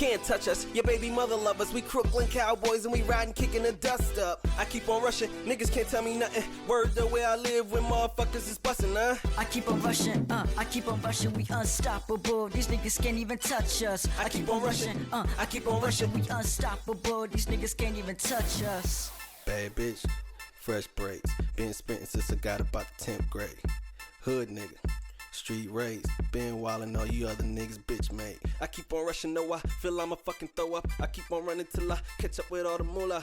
Can't touch us, your baby mother love us. We Crooklyn cowboys and we riding, kicking the dust up. I keep on rushing, niggas can't tell me nothing. Word the way I live when motherfuckers is busting, huh? I keep on rushing, we unstoppable. These niggas can't even touch us. I keep on rushing, I keep on rushing. We unstoppable. These niggas can't even touch us. Bad bitch, fresh braids. Been spitting since I got about the 10th grade. Hood nigga, street raised. Been wildin' all you other niggas bitch made. I keep on rushing, no I feel I'ma fucking throw up. I keep on running till I catch up with all the moolah.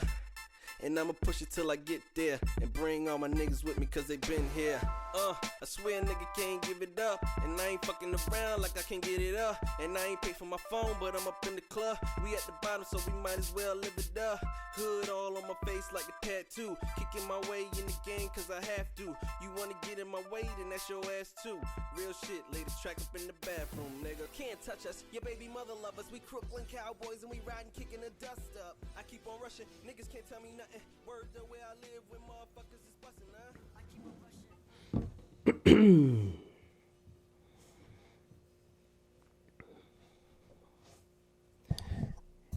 And I'ma push it till I get there. And bring all my niggas with me cause they been here. I swear a nigga can't give it up. And I ain't fucking around like I can get it up. And I ain't pay for my phone, but I'm up in the club. We at the bottom, so we might as well live it up. Hood all on my face like a tattoo. Kicking my way in the game cause I have to. You wanna get in my way, then that's your ass too. Real shit, lay the track up in the bathroom, nigga. Can't touch us, your baby mother love us. We Crooklyn cowboys and we riding, kicking the dust up. I keep on rushing, niggas can't tell me nothing. Word the way I live when motherfuckers is bustin', huh? I keep on rushing.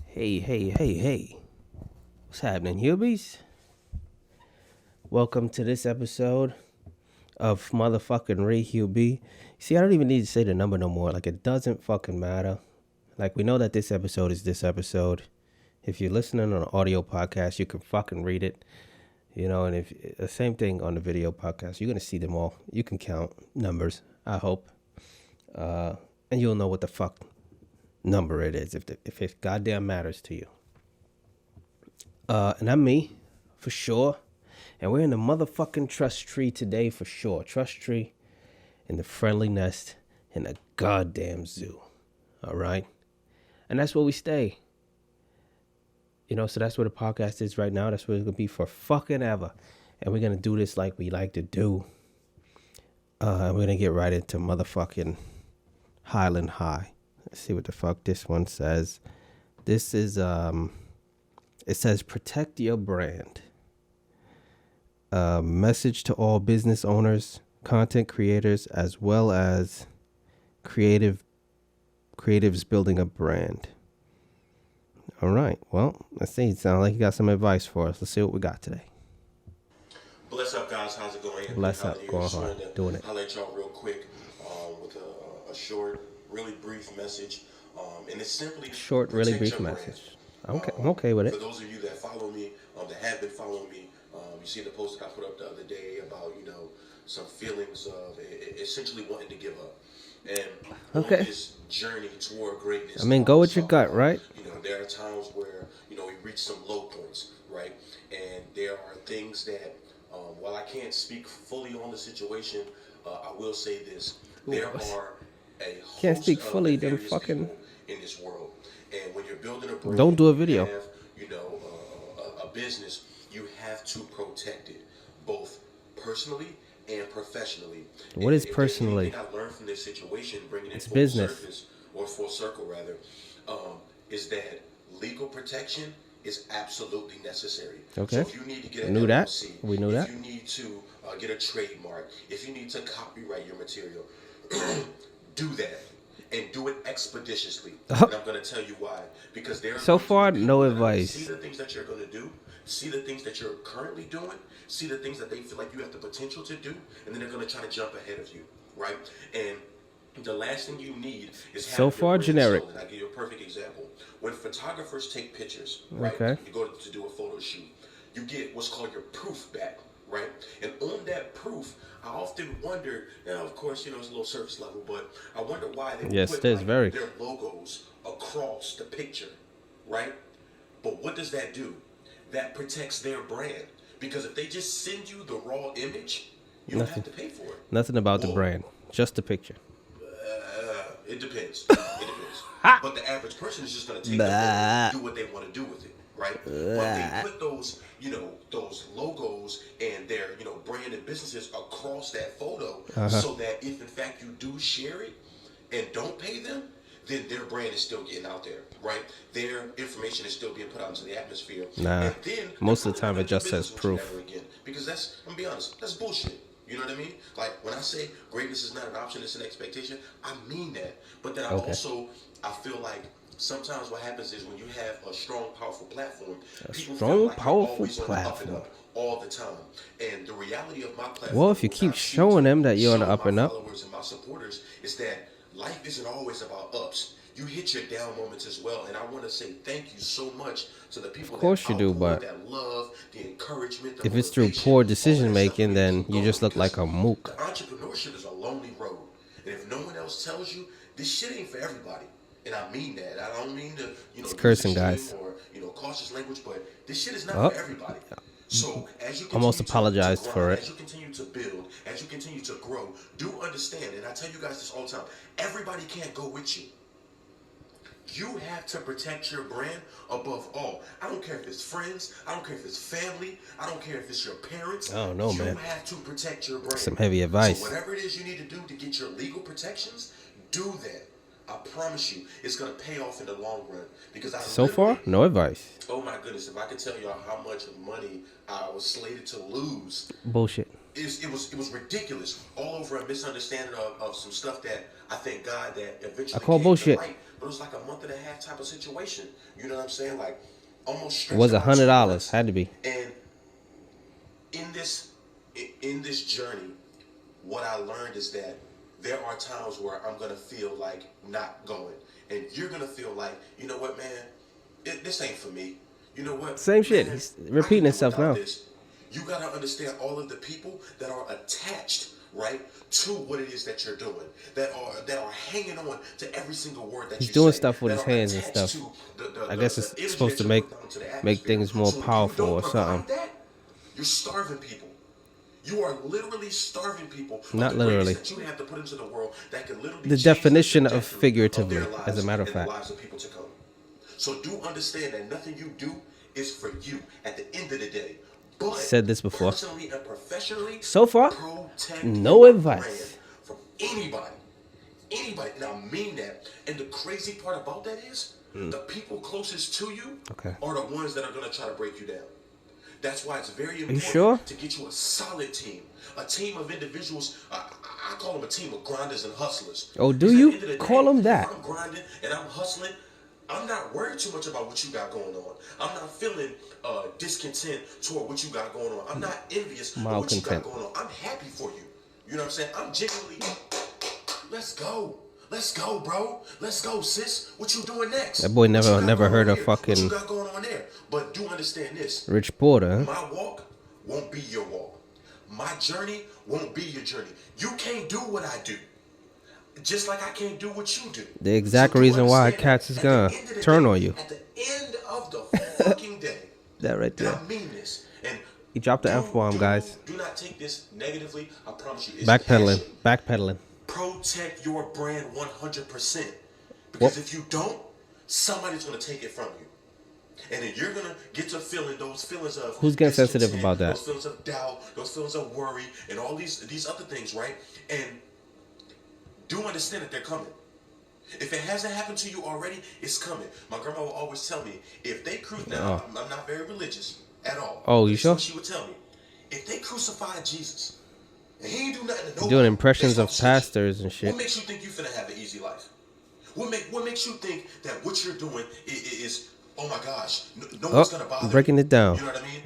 Hey. What's happening, Hubies? Welcome to this episode of motherfucking RiHuBe. See, I don't even need to say the number no more. Like, it doesn't fucking matter. Like, we know that this episode is this episode. If you're listening on an audio podcast, you can fucking read it, you know, and if the same thing on the video podcast, you're going to see them all. You can count numbers, I hope, and you'll know what the fuck number it is if it goddamn matters to you. And I'm me, for sure, and we're in the motherfucking trust tree today, for sure. Trust tree in the friendly nest in a goddamn zoo, all right? And that's where we stay. You know, so that's where the podcast is right now. That's where it's going to be for fucking ever. And we're going to do this like we like to do. And we're going to get right into motherfucking Highland High. Let's see what the fuck this one says. This is, it says, protect your brand. Message to all business owners, content creators, as well as creatives building a brand. All right. Well, let's see. It sounds like you got some advice for us. Let's see what we got today. Bless up, guys. How's it going? Bless up. Going hard. Doing it. I'll let y'all real quick with a short, really brief message. And it's simply short, really brief message. I'm okay with it. For those of you that follow me, that have been following me, you see the post that I put up the other day about, you know, some feelings of essentially wanting to give up. And on this journey toward greatness. I mean, go with your gut, right? You know, there are times where, you know, we reach some low points, right? And there are things that, while I can't speak fully on the situation, I will say this. There are a host can't speak fully, of then various fucking people in this world. And when you're building a brand, don't do a video. you have, you know, a business, you have to protect it, both personally and professionally. What is personally? If I learned from this situation, bringing it full business. surface, or full circle rather, is that legal protection is absolutely necessary. Okay. So if you need to get We an knew that. LLC, We knew that. if you need to get a trademark, if you need to copyright your material, do that. And do it expeditiously. And I'm going to tell you why. Because there are so far, no advice. See the things that you're going to do. See the things that you're currently doing. See the things that they feel like you have the potential to do. And then they're going to try to jump ahead of you. Right? And the last thing you need is so far generic. And I'll give you a perfect example. When photographers take pictures, right? Okay. You go to do a photo shoot. You get what's called your proof back. Right? And on that proof, I often wonder, now of course, you know, it's a little surface level, but I wonder why they put their logos across the picture, right? But what does that do? That protects their brand. Because if they just send you the raw image, you don't have to pay for it. Nothing about the brand, just the picture. It depends. It depends. But the average person is just going to take the photo and do what they want to do with it, right? But they put those, you know, those logos and their, you know, brand and businesses across that photo so that if in fact you do share it and don't pay them, then their brand is still getting out there, right? Their information is still being put out into the atmosphere. Nah, and then most of the time it just says proof. Again, because that's, I'm gonna be honest, that's bullshit. You know what I mean? Like when I say greatness is not an option, it's an expectation, I mean that. But then I feel like sometimes what happens is when you have a strong, powerful platform, people strong, feel like you're powerful always on the up and platform. up all the time. And the reality of my platform, Well, if you what keep I've showing to them that you're on the show up my and up, followers and my supporters is that life isn't always about ups. You hit your down moments as well, and I want to say thank you so much to the people of course that you do, outpour, but that love, the encouragement, the if it's through motivation, poor all decision that stuff making, we need to then keep you going, just look like because a mook. the entrepreneurship is a lonely road, and if no one else tells you, this shit ain't for everybody. And I mean that. I don't mean to, It's use cursing, extreme guys. or cautious language, but this shit is not Oh, for everybody. So as you almost continue apologized to for grind, it. as you continue to build, as you continue to grow, do understand, and I tell you guys this all the time, everybody can't go with you. You have to protect your brand above all. I don't care if it's friends. I don't care if it's family. I don't care if it's your parents. I don't know, man. You have to protect your brand. Some heavy advice. So whatever it is you need to do to get your legal protections, do that. I promise you, it's going to pay off in the long run. Because So far, no advice. oh my goodness, if I could tell y'all how much money I was slated to lose. Bullshit. It was ridiculous, all over a misunderstanding of some stuff that I thank God that eventually I call came bullshit. to light. But it was like a month and a half type of situation. You know what I'm saying? Like almost. It was stretched out 2 $100. months. Had to be. And in this journey, what I learned is that there are times where I'm gonna feel like not going, and you're gonna feel like, you know what, man, this ain't for me. You know what? Same shit. Man, He's I repeating can do himself without now. this. You gotta understand all of the people that are attached, right, to what it is that you're doing, that are hanging on to every single word that He's you doing say, stuff with that his are hands and attached stuff. to I guess the it's energy supposed that to you're make putting out into the make atmosphere. things more So if you powerful don't or provide something. that, you're starving people. You are literally starving people. Not of the greatness literally. that you have to put into the world that can literally The change definition of trajectory figuratively, their lives as a matter of and the fact. lives of people to come. So do understand that nothing you do is for you at the end of the day. But Said this before. personally and professionally, So far, protect no your advice. brand from anybody. Anybody. And I mean that. And the crazy part about that is the people closest to you Okay. are the ones that are going to try to break you down. That's why it's very important sure? to get you a solid team. A team of individuals, I call them a team of grinders and hustlers. Oh, do Because at you? the end of the Call them that. If I'm grinding and I'm hustling, I'm not worried too much about what you got going on. I'm not feeling discontent toward what you got going on. I'm not envious of what you got going on. I'm happy for you. You know what I'm saying? I'm genuinely, let's go. Let's go, bro. Let's go, sis. What you doing next? That boy What you never got going heard on of here? fucking What you got going on there? But do understand this. Rich Porter, huh? My walk won't be your walk. My journey won't be your journey. You can't do what I do. Just like I can't do what you do. The exact So do reason why understand Cats is that gonna at the end of the turn day, on you. At the end of the fucking day. That right And there. I mean this. And He dropped the F-bomb, guys. Do not take this negatively. I promise you. It's Backpedaling. passion. Backpedaling. Protect your brand 100%. Because if you don't, somebody's going to take it from you. And then you're going to get to feeling those feelings of Who's getting sensitive discontent, about that? Those feelings of doubt, those feelings of worry, and all these other things, right? And do understand that they're coming. If it hasn't happened to you already, it's coming. My grandma will always tell me, if they now, I'm not very religious at all. Oh, you sure? She would tell me, if they crucified Jesus, and he ain't do nothing to nobody, Doing impressions they of start snitching. pastors and shit. What makes you think you finna have an easy life? What makes you think that what you're doing is oh my gosh, no one's gonna bother breaking you? it down. You know what I mean?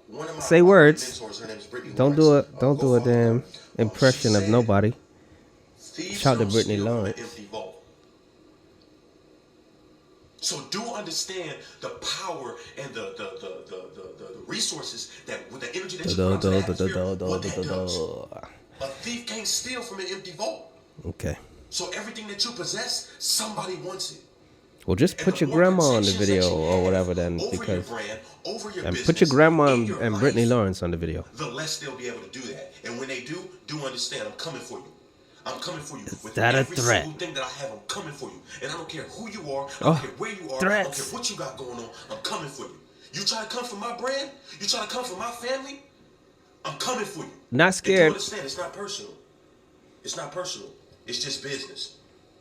One of my Say words. mentors, her name is Brittany Don't Lawrence. do Go a follow her. damn impression She of said, nobody. "Thieves Shout to don't Brittany steal from an Lawrence. empty vault." So do understand the power and the resources that with the energy that you put into the atmosphere, what that does. A thief can't steal from an empty vault. Okay. So everything that you possess, somebody wants it. Well, just And put the your more grandma on the protections that video you or have whatever then, over because your brand, over your and business, put your grandma in your and life, Brittany Lawrence on the video. the less they'll be able to do that. And when they do understand, I'm coming for you. I'm coming for you. With that a every threat? single thing that I have, I'm coming for you. And I don't care who you are, I don't care where you are, I don't threats. care what you got going on, I'm coming for you. You try to come for my brand, you try to come for my family, I'm coming for you. Not And scared. do understand, it's not personal. It's not personal. It's just business.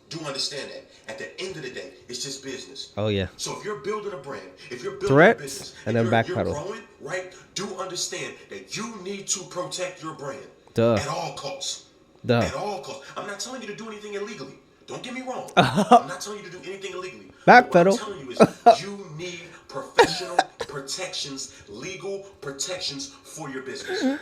Do understand that. At the end of the day, it's just business. Oh yeah. So if you're building a brand, if you're building Threats, a business, and then you're backpedal. growing, right? Do understand that you need to protect your brand Duh. at all costs. Duh. At all costs. I'm not telling you to do anything illegally. Don't get me wrong. I'm not telling you to do anything illegally. What I'm Backpedal. telling you is you need professional protections, legal protections for your business,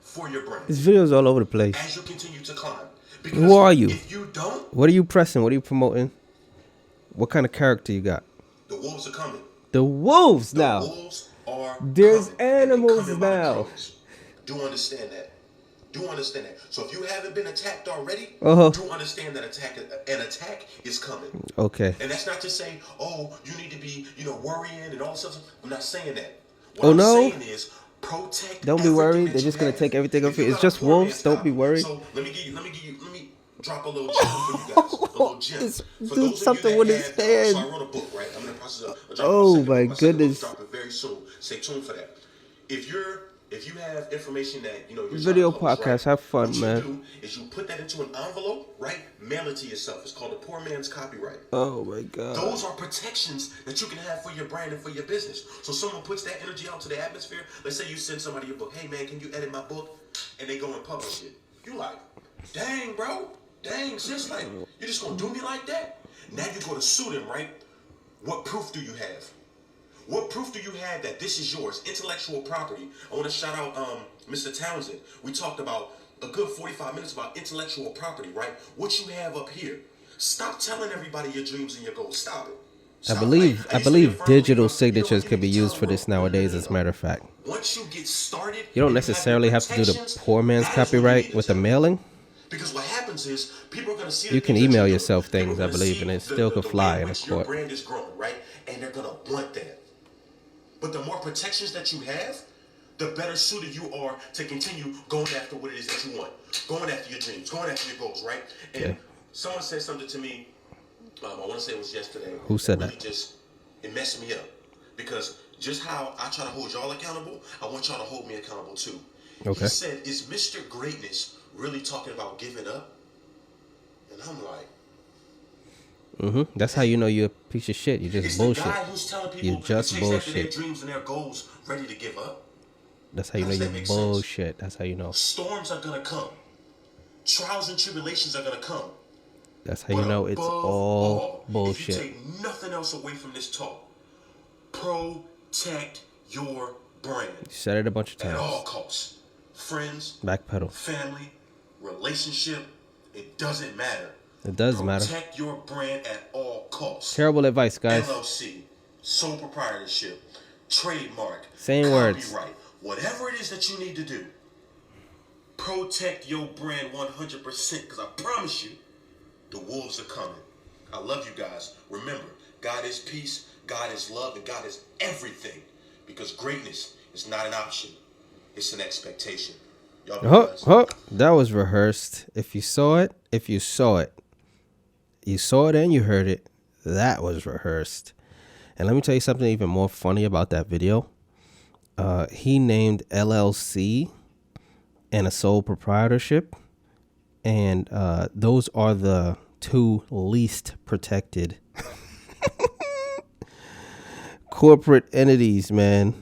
for your brand. This video's all over the place. As you continue to climb. Because Who are you? if you don't, What are you pressing? What are you promoting? What kind of character you got? the wolves are coming. The wolves The now. wolves are There's coming, and they animals coming by now. droves. Do understand that. Do understand that. So if you haven't been attacked already, Uh-huh. do understand that an attack is coming. Okay. And that's not to say, oh, you need to be, worrying and all this stuff. I'm not saying that. What Oh, I'm no? saying is protect. Don't be everything worried. that They're you just gonna have. take everything If off you. you It's got just a poor wolves. man's Don't be style, worried. So let me drop a little gem for you guys. A little gem. It's- For do those of something you with that his had, hand. So I wrote a book, right? I'm in the process of dropping Oh, my second my book. My second book goodness. is dropping very soon. Stay tuned for that. If you have information that you're Video trying to publish, podcast. Have fun, what man. you do is you put that into an envelope, right? Mail it to yourself. It's called a poor man's copyright. Oh my god. Those are protections that you can have for your brand and for your business. So someone puts that energy out to the atmosphere. Let's say you send somebody your book. Hey man, can you edit my book? And they go and publish it. You like, dang bro, dang sis, like you just gonna do me like that? Now you go to sue them, right? What proof do you have? What proof do you have that this is yours? Intellectual property. I want to shout out Mr. Townsend. We talked about a good 45 minutes about intellectual property, right? What you have up here. Stop telling everybody your dreams and your goals. Stop it. I Stop. believe Like, I used to be a firm digital believer, signatures you can be need to used tell for the this world, nowadays, as a matter of fact. Once you get started, You don't and necessarily your have to do the protections, poor man's that is when you copyright need to with the tell mailing. Because what happens is people are going to see You the can things that email do. yourself People things, are I gonna believe, see and it the- still the could way fly in a which your court. brand is growing, right? And they're going to want that. But the more protections that you have, the better suited you are to continue going after what it is that you want. Going after your dreams, going after your goals, right? And Okay. someone said something to me, I want to say it was yesterday. Who said really that? It messed me up. Because just how I try to hold y'all accountable, I want y'all to hold me accountable too. Okay. He said, is Mr. Greatness really talking about giving up? And I'm like, That's how you know you're a piece of shit. You just it's bullshit. the guy who's telling people You to just chase after their bullshit. dreams and their goals, ready to give up. That's how you How know does that you're make sense? bullshit. That's how you know. Storms are gonna come. Trials and tribulations are gonna come. That's how you know it's Above all if you bullshit. take nothing else away from this talk, protect your brand You said it a bunch of at all times. costs. Friends, Backpedal. family, relationship, it doesn't matter. It does matter. Protect your brand at all costs. Terrible advice, guys. LLC, sole proprietorship, trademark, Saying words. copyright, whatever it is that you need to do, protect your brand 100%, because I promise you, the wolves are coming. I love you guys. Remember, God is peace, God is love, and God is everything, because greatness is not an option, it's an expectation. Y'all be blessed. That was rehearsed. If you saw it, you saw it and you heard it, that was rehearsed. And let me tell you something even more funny about that video. He named LLC and a sole proprietorship, and those are the two least protected corporate entities, man.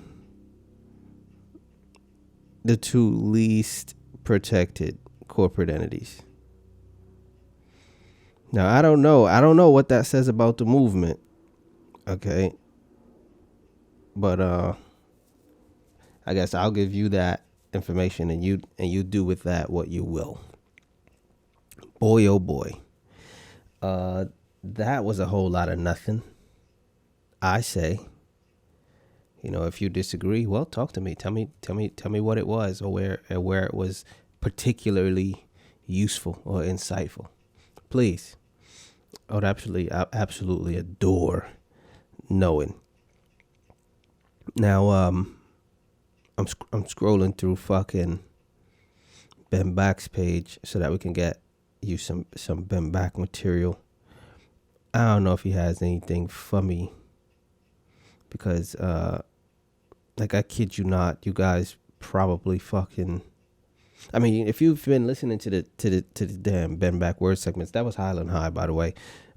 The two least protected corporate entities. Now, I don't know what that says about the movement. Okay. But I guess I'll give you that information, and you do with that what you will. Boy, oh boy. That was a whole lot of nothing. I say. If you disagree, well, talk to me. Tell me what it was, or where it was particularly useful or insightful. Please. I would absolutely adore knowing. Now, I'm scrolling through fucking Ben Back's page so that we can get you some Ben Back material. I don't know if he has anything for me, because I kid you not, you guys probably fucking. I mean, if you've been listening to the damn Ben Back word segments, that was Highland High, by the way.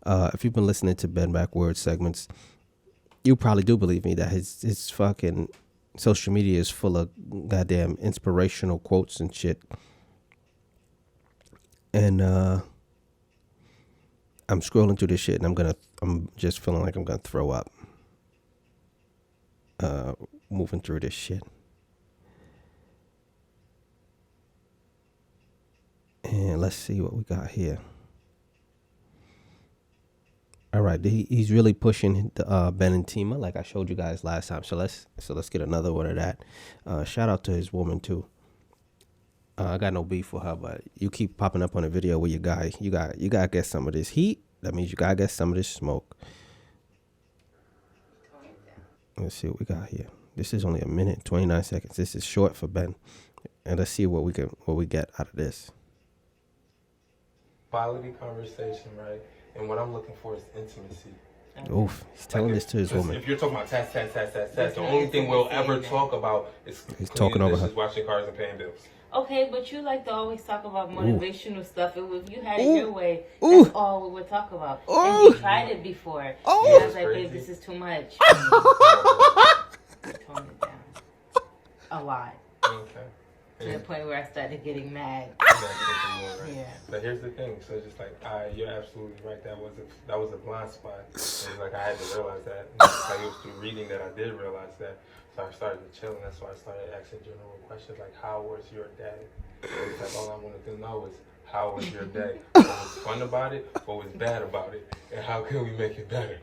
If you've been listening to Ben Back word segments, you probably do believe me that his fucking social media is full of goddamn inspirational quotes and shit. And I'm scrolling through this shit and I'm just feeling like I'm gonna throw up. Moving through this shit. And let's see what we got here. All right, he's really pushing the Ben and Tima, like I showed you guys last time. So let's get another one of that. Shout out to his woman too. I got no beef with her, but you keep popping up on a video with your guy. You gotta get some of this heat. That means you gotta get some of this smoke. Let's see what we got here. This is only a minute, 29 seconds. This is short for Ben, and let's see what we get out of this. Quality conversation, right? And what I'm looking for is intimacy. Oof, he's telling this to his woman. If you're talking about test, the only thing we'll ever talk about is he's talking over her. Watching cars and paying bills. Okay, but you like to always talk about motivational stuff. If you had it your way, that's all we would talk about. And you tried it before. And I was like, babe, this is too much. Tone it down. A lot. Okay. To the point where I started getting mad. Yeah. But here's the thing. So just like, you're absolutely right. That was a blind spot. It's like I had to realize that. Like it was through reading that I did realize that. So I started to chill, and that's why I started asking general questions like, how was your day? It's like all I wanted to know is, how was your day? What was fun about it? What was bad about it? And how can we make it better?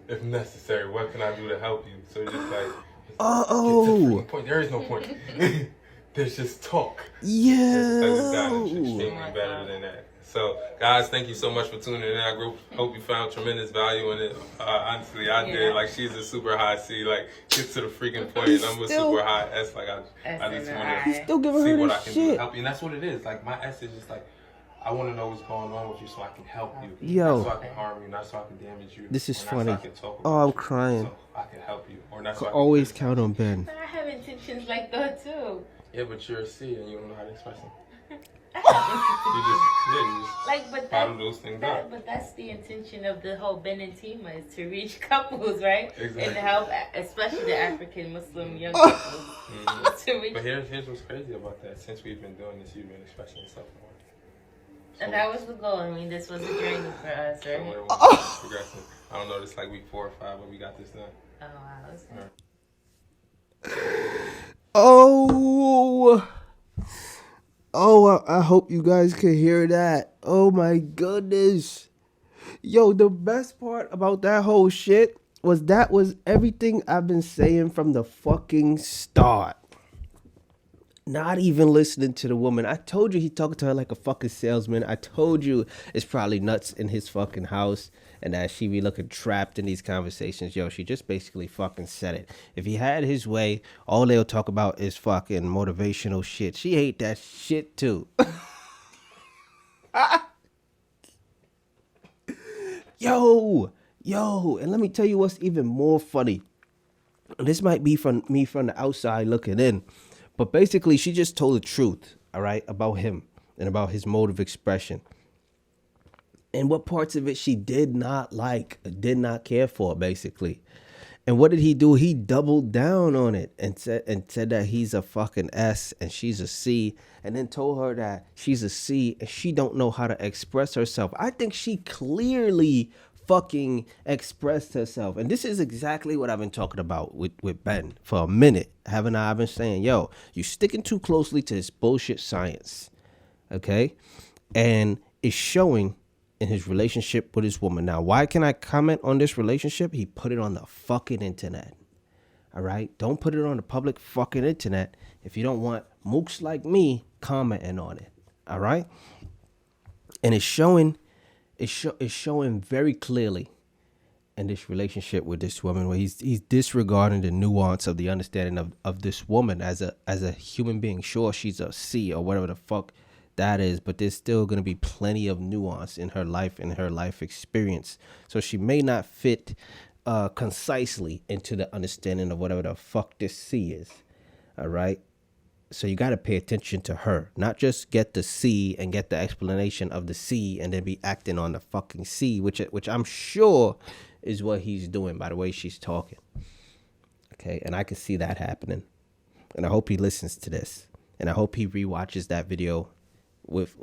If necessary, what can I do to help you? So just like, get to the point. There is no point. There's just talk. Yeah. It's extremely better than that. So, guys, thank you so much for tuning in our group. Hope you found tremendous value in it. Honestly, I did. Like, she's a super high C. Like, get to the freaking point. And I'm a super high S. Like, I just want to still giving see her what this I can shit. do to help you. And that's what it is. Like, my S is just like, I want to know what's going on with you so I can help you. Yo. Not so I can harm you, not so I can damage you. This is funny. So I can talk I'm about crying. So I can help you. Or not so I can always count on Ben. But I have intentions like that too. Yeah, but you're a C and you don't know how to express them. I have Like, but those things but that's the intention of the whole Ben and Tima is to reach couples, right? Exactly. And to help, especially the African Muslim young couples. To reach. But here's what's crazy about that. Since we've been doing this, you've been expressing yourself more. So, and that was the goal. I mean, this was a journey for us, right? So we're progressing. I don't know, it's like week 4 or 5, but we got this done. Oh, wow. That's good. I hope you guys can hear that. Oh my goodness. Yo, the best part about that whole shit was everything I've been saying from the fucking start. Not even listening to the woman. I told you he talking to her like a fucking salesman. I told you it's probably nuts in his fucking house and that she be looking trapped in these conversations. Yo, she just basically fucking said it. If he had his way, all they'll talk about is fucking motivational shit. She hate that shit too. Yo, and let me tell you what's even more funny. This might be from me from the outside looking in. But basically, she just told the truth, all right, about him and about his mode of expression. And what parts of it she did not like, did not care for, basically. And what did he do? He doubled down on it and said that he's a fucking S and she's a C. And then told her that she's a C and she don't know how to express herself. I think she clearly fucking expressed herself. And this is exactly what I've been talking about with Ben for a minute. Haven't I? I've been saying, yo, you sticking too closely to this bullshit science. Okay? And it's showing in his relationship with his woman. Now, why can I comment on this relationship? He put it on the fucking internet. All right? Don't put it on the public fucking internet if you don't want mooks like me commenting on it. All right? And it's showing very clearly in this relationship with this woman where he's disregarding the nuance of the understanding of this woman as a human being. Sure, she's a C or whatever the fuck that is, but there's still going to be plenty of nuance in her life and her life experience. So she may not fit concisely into the understanding of whatever the fuck this C is. All right. So you got to pay attention to her, not just get the C and get the explanation of the C and then be acting on the fucking C, which I'm sure is what he's doing by the way she's talking. Okay. And I can see that happening. And I hope he listens to this. And I hope he rewatches that video with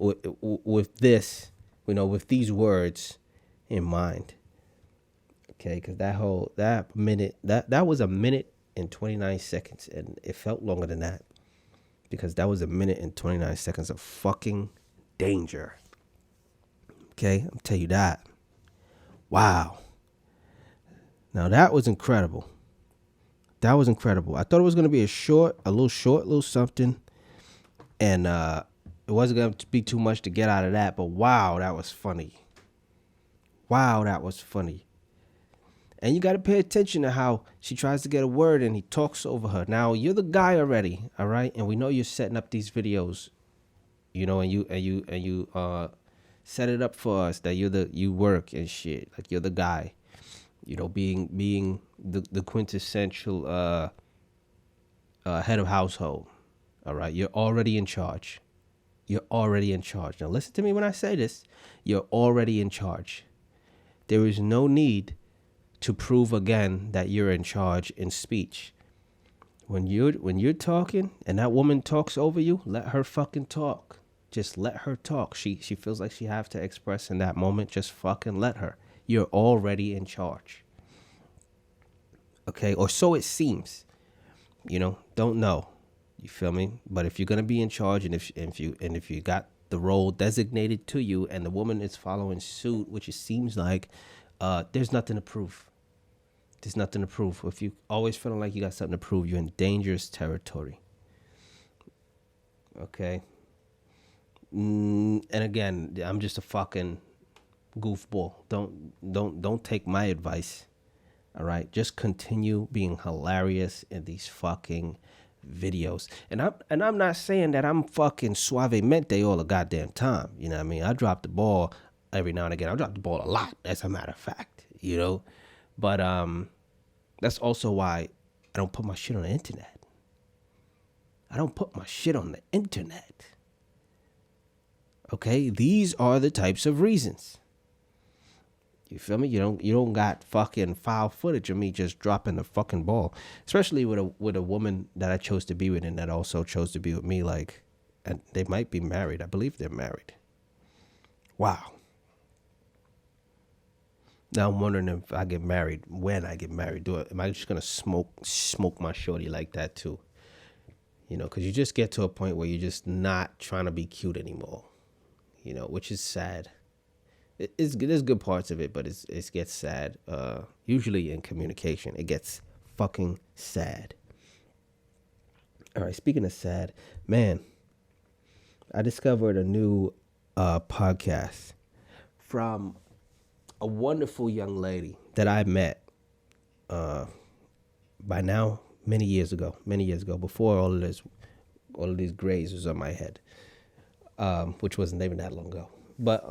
this, with these words in mind. Okay, because that minute, that was a minute and 29 seconds, and it felt longer than that, because that was a minute and 29 seconds of fucking danger. Okay, I'll tell you that. Wow. Now that was incredible. That was incredible. I thought it was gonna be a little something, and it wasn't gonna be too much to get out of that. But wow, that was funny. Wow, that was funny. And you got to pay attention to how she tries to get a word and he talks over her. Now, you're the guy already, all right? And we know you're setting up these videos, you know, and you set it up for us that you work and shit. Like, you're the guy, you know, being the quintessential head of household, all right? You're already in charge. You're already in charge. Now, listen to me when I say this. You're already in charge. There is no need to prove again that you're in charge in speech. When you're talking and that woman talks over you, let her fucking talk. Just let her talk. She feels like she have to express in that moment. Just fucking let her. You're already in charge. Okay, or so it seems. You know, don't know. You feel me? But if you're gonna be in charge, and if you got the role designated to you, and the woman is following suit, which it seems like, there's nothing to prove. There's nothing to prove. If you always feeling like you got something to prove, you're in dangerous territory. Okay. And again, I'm just a fucking goofball. Don't take my advice. All right. Just continue being hilarious in these fucking videos. And I'm not saying that I'm fucking suavemente all the goddamn time. You know what I mean? I drop the ball every now and again. I drop the ball a lot, as a matter of fact. You know? But that's also why I don't put my shit on the internet. I don't put my shit on the internet. Okay? These are the types of reasons. You feel me? You don't got fucking foul footage of me just dropping the fucking ball. Especially with a woman that I chose to be with and that also chose to be with me. Like, and they might be married. I believe they're married. Wow. Now I'm wondering if I get married, when I get married, am I just gonna smoke my shorty like that too? You know, because you just get to a point where you're just not trying to be cute anymore. You know, which is sad. There's good parts of it, but it gets sad. Usually in communication, it gets fucking sad. All right, speaking of sad, man, I discovered a new podcast from a wonderful young lady that I met by now many years ago, before all of these grays was on my head, which wasn't even that long ago. But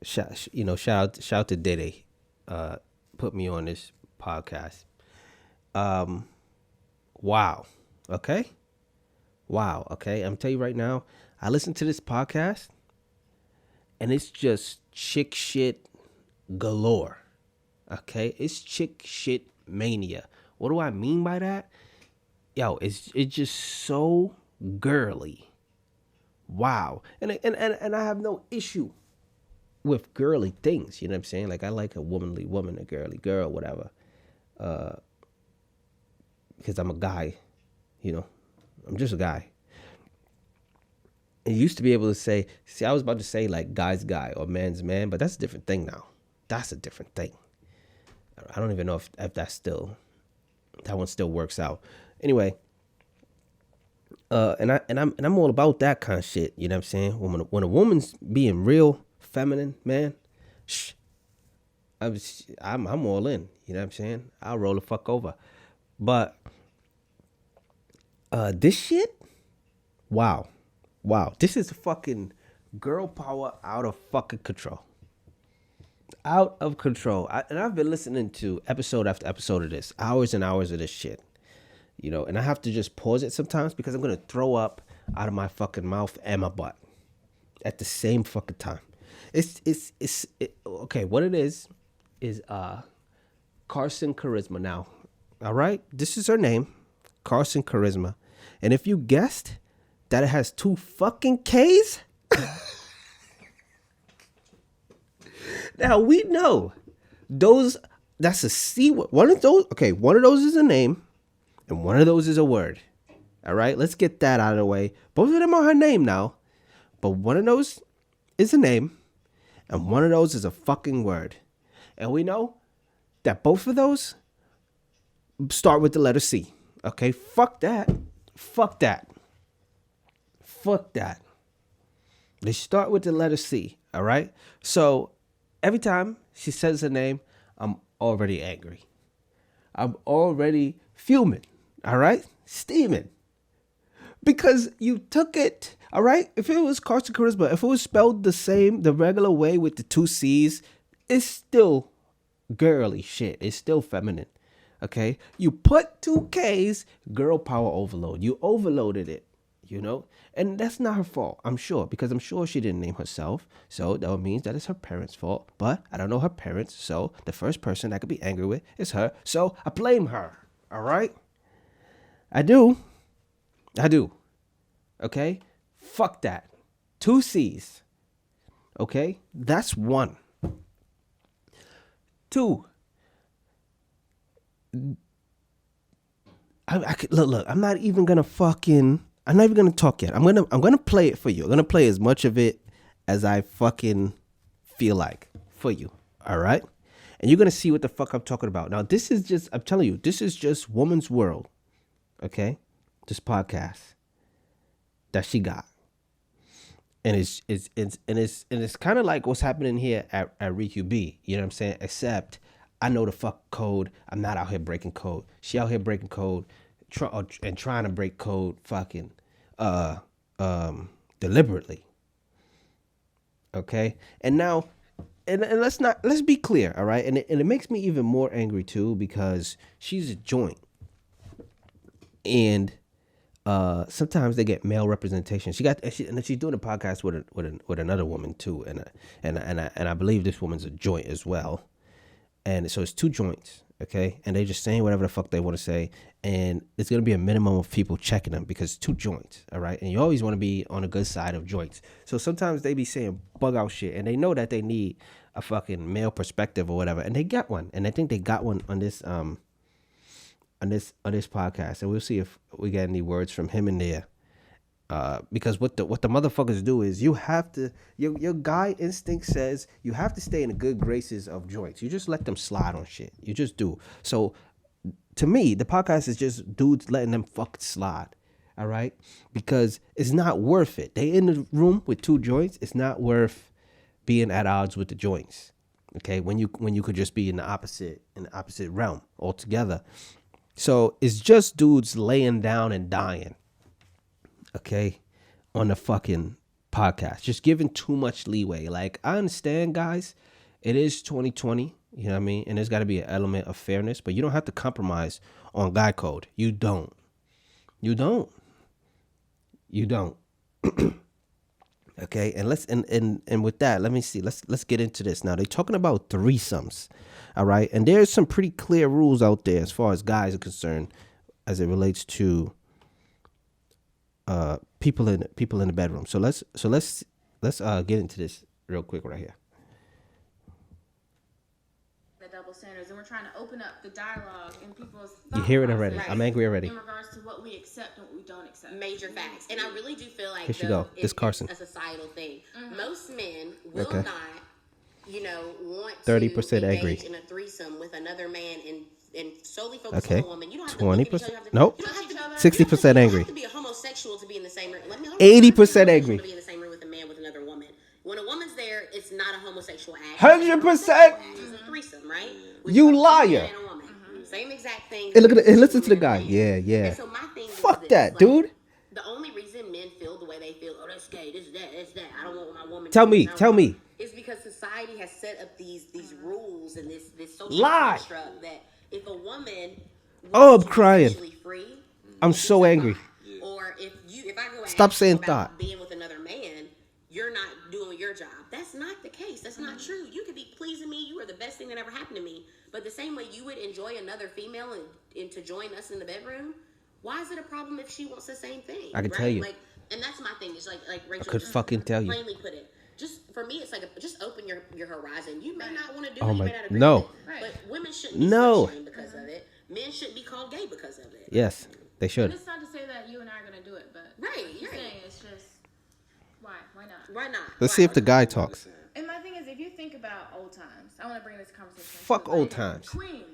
shout out to Dede, put me on this podcast. Wow. Okay. I'm telling you right now, I listen to this podcast and it's just chick shit galore. Okay. It's chick shit mania. What do I mean by that? Yo, it's just so girly. Wow. And I have no issue with girly things. You know what I'm saying? Like, I like a womanly woman, a girly girl, whatever. Because I'm a guy, you know. I'm just a guy. And you used to be able to say, I was about to say like guy's guy or man's man, but that's a different thing now. That's a different thing. I don't even know if that one still works out. Anyway, and I'm all about that kind of shit. You know what I'm saying? When a woman's being real feminine, man, I'm all in. You know what I'm saying? I'll roll the fuck over. But this shit, wow, this is fucking girl power out of fucking control. Out of control. And I've been listening to episode after episode of this, hours and hours of this shit. You know, and I have to just pause it sometimes because I'm going to throw up out of my fucking mouth and my butt at the same fucking time. Okay, what it is Carson Charisma now. All right? This is her name, Carson Charisma. And if you guessed that it has 2 fucking K's, Now we know those. That's a C word. One of those. Okay, one of those is a name, and one of those is a word. All right, let's get that out of the way. Both of them are her name now, but one of those is a name, and one of those is a fucking word. And we know that both of those start with the letter C. Okay, fuck that. Fuck that. Fuck that. They start with the letter C. All right. So every time she says her name, I'm already angry. I'm already fuming. All right, steaming. Because you took it, all right? If it was Carson Charisma, if it was spelled the same, the regular way with the 2 C's, it's still girly shit. It's still feminine, okay? You put 2 K's, girl power overload. You overloaded it, you know? And that's not her fault, I'm sure, because I'm sure she didn't name herself. So that means that it's her parents' fault. But I don't know her parents, so the first person I could be angry with is her. So I blame her, all right? I do. Okay? Fuck that. 2 C's. Okay? That's 1. 2. I could, look, I'm not even gonna talk yet. I'm gonna play it for you. I'm gonna play as much of it as I fucking feel like for you. All right? And you're gonna see what the fuck I'm talking about. Now, this is just, I'm telling you, this is just Woman's World. Okay? This podcast that she got, and it's kind of like what's happening here at RiHuBe. You know what I'm saying? Except I know the fuck code. I'm not out here breaking code. She out here breaking code, trying to break code, fucking deliberately. Okay, and now, and let's be clear, all right? And it makes me even more angry too, because she's a joint, and sometimes they get male representation. And she's doing a podcast with another woman too, and I believe this woman's a joint as well. And so it's 2 joints, okay? And they just saying whatever the fuck they want to say, and there's gonna be a minimum of people checking them because it's 2 joints, all right? And you always want to be on the good side of joints. So sometimes they be saying bug out shit, and they know that they need a fucking male perspective or whatever, and they get one, and I think they got one on this on this podcast, and we'll see if we get any words from him in there. Because what the motherfuckers do is, you have to, your guy instinct says you have to stay in the good graces of joints. You just let them slide on shit. You just do. So to me, the podcast is just dudes letting them fuck slide. All right, because it's not worth it. They in the room with 2 joints. It's not worth being at odds with the joints. Okay, when you could just be in the opposite realm altogether. So it's just dudes laying down and dying, okay, on the fucking podcast. Just giving too much leeway. Like, I understand, guys, it is 2020, you know what I mean? And there's got to be an element of fairness, but you don't have to compromise on guy code. You don't. Okay, and let's and with that, let me see. Let's get into this now. They're talking about threesomes, all right? And there's some pretty clear rules out there as far as guys are concerned, as it relates to people in the bedroom. So let's get into this real quick right here. The double standards, and we're trying to open up the dialogue in people's You hear it already. Right. I'm angry already. In regards to what we accept and what we don't accept. Major facts. And I really do feel like Here she go. This Carson. It's a societal thing. Mm-hmm. Most men will not, want 30% to engage agree. in a threesome with another man and solely focus on a woman. You don't have to 20%. Nope. You don't have to, 60% you don't angry. have to be a homosexual to be in the same room. 80% angry. To be in the same room with a man with another woman. When a woman's there, it's not a homosexual act. 100%. It's a threesome, right? You liar. Same exact thing. And look at it. And listen to the guy. Yeah. And so my thing Fuck is that, like, dude. The only reason men feel the way they feel, oh, that's gay, this is that, I don't want my woman. Tell me. It's because society has set up these rules and this social Lie. construct that if a woman I'm crying. Free, I'm so angry. or if I go Stop saying about thought. being with another man, you're not doing your job. That's not the case. That's not true. You could be pleasing me. You are the best thing that ever happened to me. But the same way you would enjoy another female and to join us in the bedroom, why is it a problem if she wants the same thing? I can tell you. Like, And that's my thing. It's like Rachel could just fucking tell you. plainly put it. Just for me, it's like just open your horizon. You may not want to do Oh it. You my- may not agree no. with it. But women shouldn't be No. slut-shamed because of it. Men shouldn't be called gay because of it. Yes, they And should. it's not to say that you and I are gonna do it, but Right, I'm right. saying it's just why not? Why not? Let's see if the guy talks. And my thing is, if you think about old times, I want to bring this conversation. Fuck to, old like, times. Queens.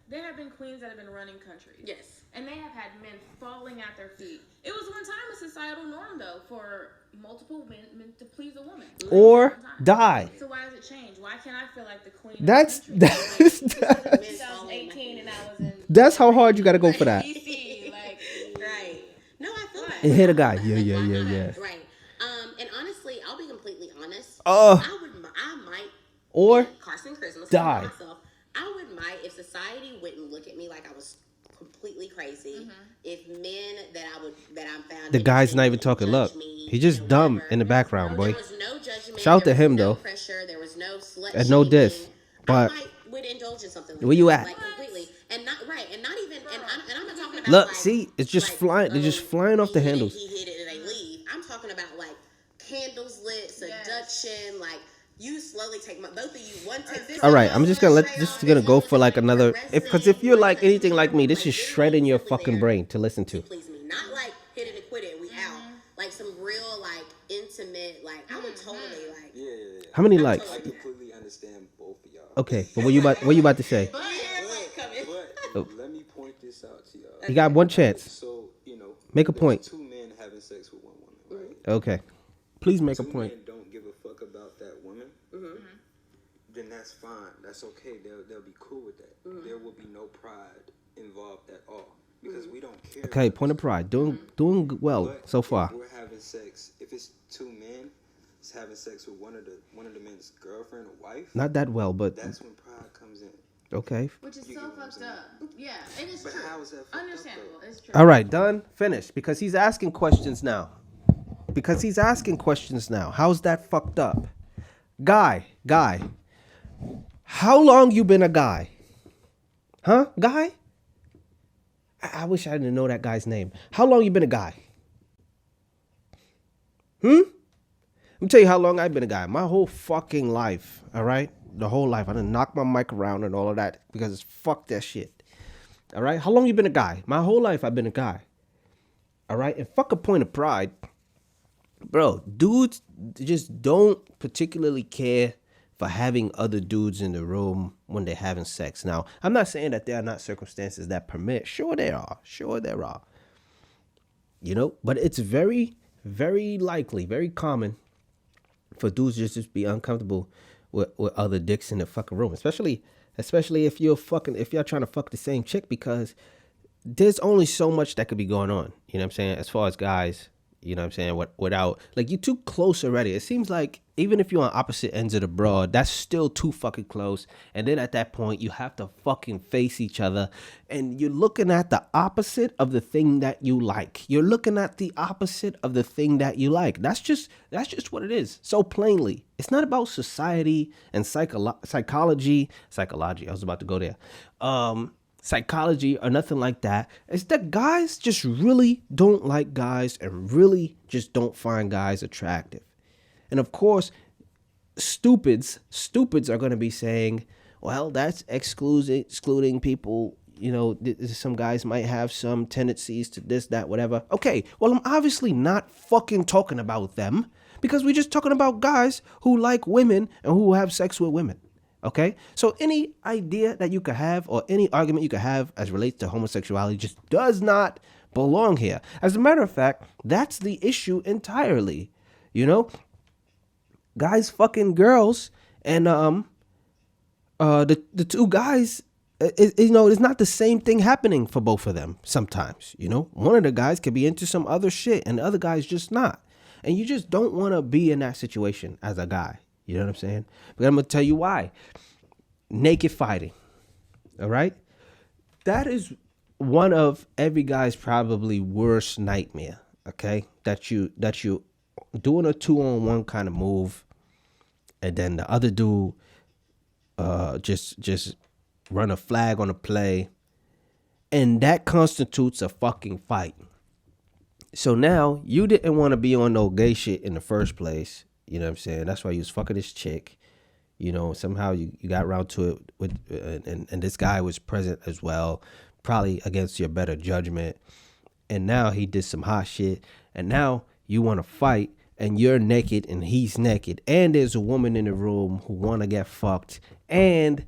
There have been queens that have been running countries. Yes. And they have had men falling at their feet. It was one time a societal norm, though, for multiple men to please a woman. Or die. So why does it change? Why can't I feel like the queen? That's of the country? that's Like, 2018, and I was in. that's how hard you gotta go for that. DC, like. Right. No, I feel that. And hit a guy. Yeah, Like, yeah, why yeah, not? yeah. Right. And honestly, I'll be completely honest. Oh. I might. Or Carson Christmas. die. Myself, I might if society wouldn't look at me like I was completely crazy. If men that I'm found. the guy's not even independent talking. judge Look, me, he just and dumb whatever. in the background, boy. There was no judgment. Shout out there to him, was no though. Pressure. There was no slut And no diss, shaming. but- I would indulge in something. Like Where you that, at? Like completely, and not right, and not even, and I'm not talking about. Look, like, see, it's just like, flying. They're just flying off the he hit handles. It, he hit it, and they leave. I'm talking about like candles lit, seduction, like. You slowly take both of you one to. All right, I'm just gonna go for like another. Because if you're like anything like me, this is shredding your fucking brain to listen to. Please me, not like hit it and quit it and we out. Like some real like intimate. Like I would totally like. Yeah. How many likes? I completely understand both of y'all. Okay, but what you about to say? But Oh. Let me point this out to y'all. You got one chance. So, Make a there's point. 2 men having sex with 1 woman, right? Okay, please make a 2 point. men don't give a fuck about that woman. Then that's fine. That's okay. They'll be cool with that. There will be no pride involved at all because we don't care. Okay, point of pride. Doing well But so far. If we're having sex, if it's 2 men having sex with one of the men's girlfriend or wife, Not that well, but that's when pride comes in. okay. Which is You so get what I'm fucked saying? up. Yeah, and it's But true. how is that fucked up, Understandable. though? It's true. All right, done. Finished. Because he's asking questions now. How's that fucked up? Guy. How long you been a guy? Huh? Guy? I wish I didn't know that guy's name. How long you been a guy? Let me tell you how long I've been a guy. My whole fucking life, all right? The whole life. I done knocked my mic around and all of that because it's fuck that shit. All right? How long you been a guy? My whole life I've been a guy. All right? And fuck a point of pride. Bro, dudes just don't particularly care for having other dudes in the room when they're having sex. Now, I'm not saying that there are not circumstances that permit. Sure there are. But it's very, very likely, very common for dudes just to be uncomfortable with other dicks in the fucking room. Especially if you're trying to fuck the same chick, because there's only so much that could be going on. You know what I'm saying? As far as guys, you know what I'm saying? Without, like, you're too close already. It seems like even if you're on opposite ends of the broad, that's still too fucking close. And then at that point, you have to fucking face each other. And you're looking at the opposite of the thing that you like. That's just what it is. So plainly. It's not about society and psychology. I was about to go there. Psychology or nothing like that. It's that guys just really don't like guys and really just don't find guys attractive. And of course, stupids are going to be saying, well, that's excluding people. Some guys might have some tendencies to this, that, whatever. Okay, well, I'm obviously not fucking talking about them, because we're just talking about guys who like women and who have sex with women. Okay, so any idea that you could have or any argument you could have as relates to homosexuality just does not belong here. As a matter of fact, that's the issue entirely. Guys fucking girls, and the 2 guys, it's not the same thing happening for both of them sometimes. One of the guys could be into some other shit and the other guy's just not. And you just don't want to be in that situation as a guy. You know what I'm saying? But I'm going to tell you why. Naked fighting. All right? That is one of every guy's probably worst nightmare. Okay? That you doing a 2-on-1 kind of move, and then the other dude just run a flag on a play, and that constitutes a fucking fight. So now you didn't want to be on no gay shit in the first place. You know what I'm saying? That's why you was fucking this chick. You know, somehow you got around to it with, and this guy was present as well, probably against your better judgment. And now he did some hot shit. And now you want to fight, and you're naked and he's naked. And there's a woman in the room who want to get fucked. And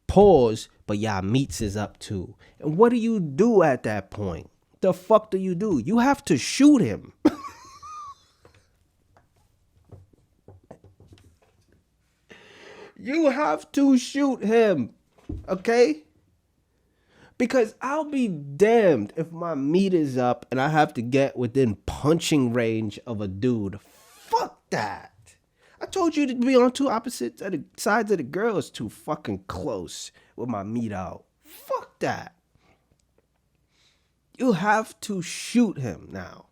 pause, but y'all meets is up too. And what do you do at that point? The fuck do you do? You have to shoot him. You have to shoot him. Okay? Because I'll be damned if my meat is up and I have to get within punching range of a dude. Fuck that. I told you to be on two opposite sides of the girl. It's too fucking close with my meat out. Fuck that. You have to shoot him now.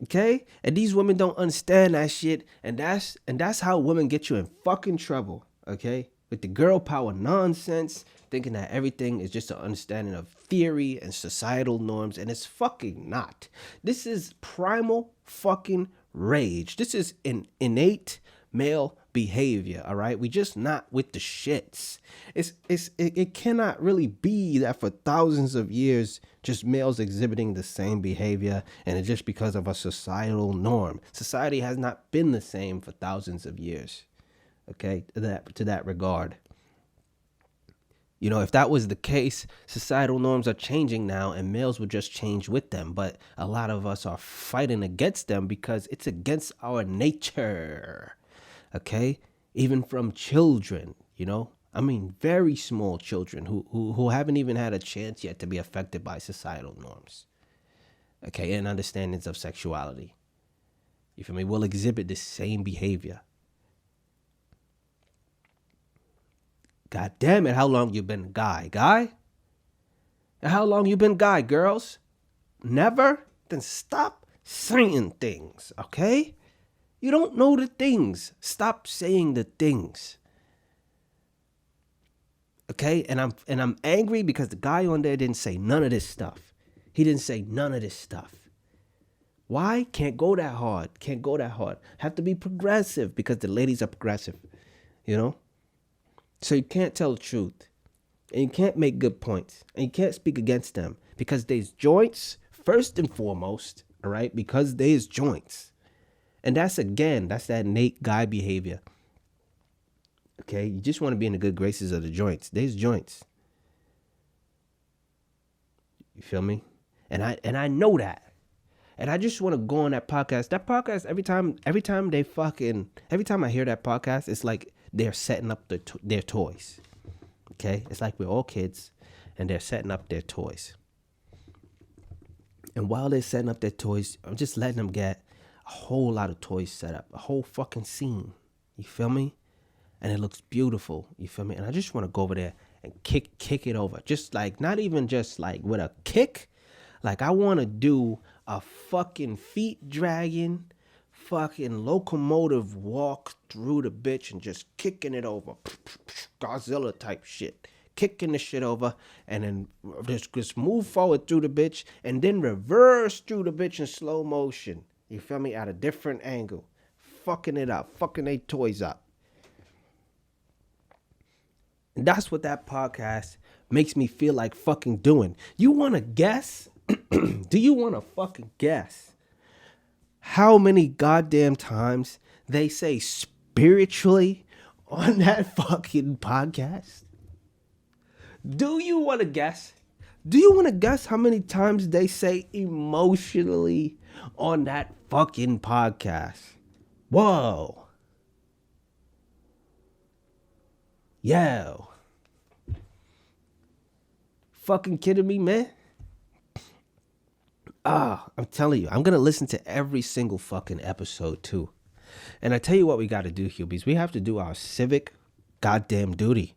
Okay? And these women don't understand that shit. And that's how women get you in fucking trouble. Okay? With the girl power nonsense, thinking that everything is just an understanding of theory and societal norms, and it's fucking not. This is primal fucking rage. This is an innate male behavior, all right? We just not with the shits. It cannot really be that for thousands of years just males exhibiting the same behavior, and it's just because of a societal norm. Society has not been the same for thousands of years. Okay, to that regard. You know, if that was the case, societal norms are changing now and males would just change with them. But a lot of us are fighting against them because it's against our nature. Okay, even from children, you know, I mean, very small children who haven't even had a chance yet to be affected by societal norms. Okay, and understandings of sexuality. You feel me? Will exhibit the same behavior. God damn it, how long you been guy? And how long you been guy, girls? Never? Then stop saying things, okay? You don't know the things. Stop saying the things. Okay? And I'm angry because the guy on there didn't say none of this stuff. He didn't say none of this stuff. Why? Can't go that hard. Have to be progressive because the ladies are progressive, you know? So you can't tell the truth, and you can't make good points, and you can't speak against them because there's joints first and foremost, all right? Because there's joints, and that's that innate guy behavior. Okay, you just want to be in the good graces of the joints. There's joints. You feel me? And I know that, and I just want to go on that podcast. That podcast every time I hear that podcast, it's like they're setting up their toys. Okay? It's like we're all kids and they're setting up their toys. And while they're setting up their toys, I'm just letting them get a whole lot of toys set up. A whole fucking scene. You feel me? And it looks beautiful. You feel me? And I just want to go over there and kick it over. Just like, not even just like with a kick. Like I want to do a fucking feet dragging, fucking locomotive walk through the bitch and just kicking it over. Godzilla type shit. Kicking the shit over and then just move forward through the bitch and then reverse through the bitch in slow motion. You feel me? At a different angle. Fucking it up. Fucking they toys up. And that's what that podcast makes me feel like fucking doing. You want to guess? Do you want to fucking guess how many goddamn times they say spiritually on that fucking podcast? Do you want to guess? Do you want to guess how many times they say emotionally on that fucking podcast? Whoa. Yo. Fucking kidding me, man? I'm telling you, I'm going to listen to every single fucking episode too. And I tell you what we got to do, HuBes. We have to do our civic goddamn duty,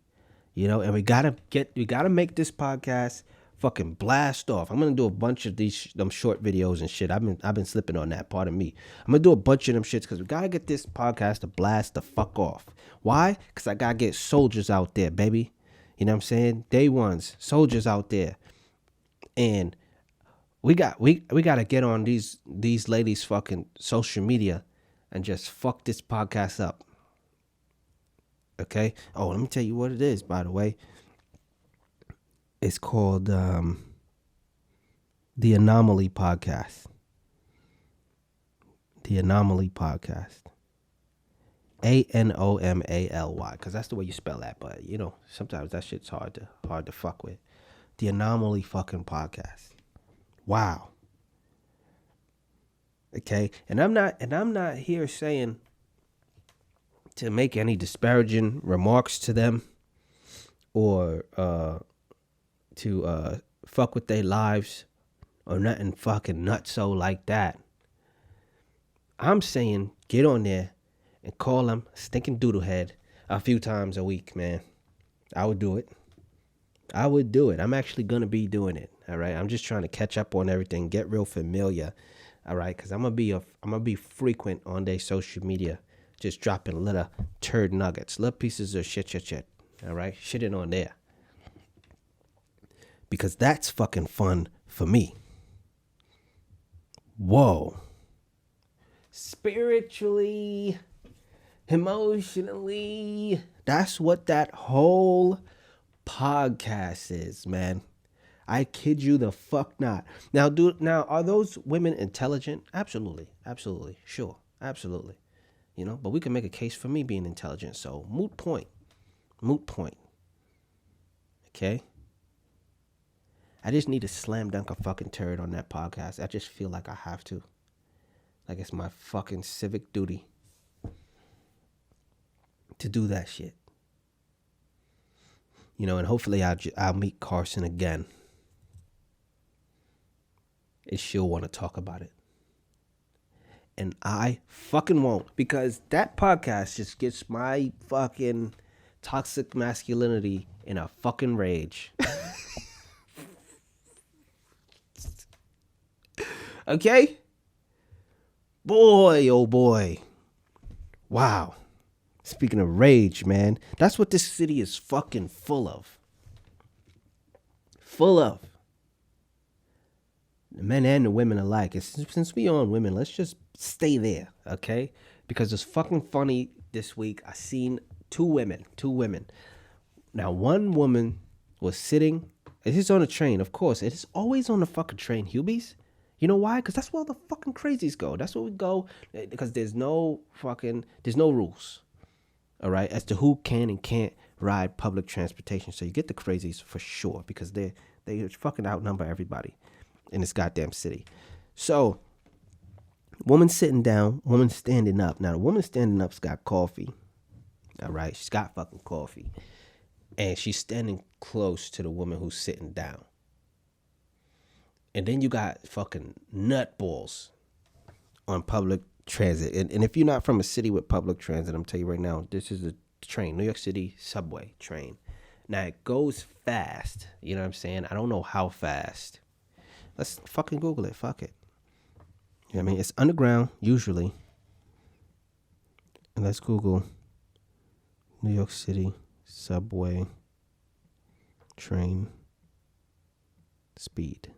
you know, and we got to make this podcast fucking blast off. I'm going to do a bunch of them short videos and shit. I've been slipping on that, pardon me. I'm going to do a bunch of them shits because we got to get this podcast to blast the fuck off. Why? Because I got to get soldiers out there, baby. You know what I'm saying? Day ones, soldiers out there. And we got to get on these ladies' fucking social media and just fuck this podcast up. Okay? Oh, let me tell you what it is, by the way. It's called The Anomaly Podcast. The Anomaly Podcast. ANOMALY, because that's the way you spell that. But you know, sometimes that shit's hard to fuck with. The Anomaly fucking Podcast. Wow. Okay, and I'm not here saying to make any disparaging remarks to them or to fuck with their lives or nothing fucking nutso like that. I'm saying get on there and call them stinking doodlehead a few times a week, man. I would do it. I'm actually going to be doing it. All right. I'm just trying to catch up on everything, get real familiar. All right. Cause I'm going to be frequent on their social media, just dropping little turd nuggets, little pieces of shit. All right. Shitting on there. Because that's fucking fun for me. Whoa. Spiritually, emotionally, that's what that whole podcast is, man. I kid you the fuck not. Now, are those women intelligent? Absolutely. Sure. Absolutely. You know, but we can make a case for me being intelligent. So, moot point. Okay? I just need to slam dunk a fucking turd on that podcast. I just feel like I have to. Like it's my fucking civic duty to do that shit. You know, and hopefully I'll meet Carson again. And she'll want to talk about it. And I fucking won't. Because that podcast just gets my fucking toxic masculinity in a fucking rage. Okay? Boy, oh boy. Wow. Speaking of rage, man, that's what this city is fucking full of. The men and the women alike. And since we on women, let's just stay there, okay? Because it's fucking funny this week. I seen two women. Now, one woman was sitting, it is on a train, of course. It is always on the fucking train, Hubies. You know why? Because that's where all the fucking crazies go. That's where we go. Because there's no rules. All right? As to who can and can't ride public transportation. So you get the crazies for sure. Because they fucking outnumber everybody in this goddamn city. So, woman sitting down, woman standing up. Now, the woman standing up's got coffee. All right? She's got fucking coffee. And she's standing close to the woman who's sitting down. And then you got fucking nutballs on public transit. And if you're not from a city with public transit, I'm telling you right now, this is a train, New York City subway train. Now, it goes fast. You know what I'm saying? I don't know how fast. Let's fucking Google it. Fuck it. You know what I mean? It's underground, usually. And let's Google New York City subway train speed.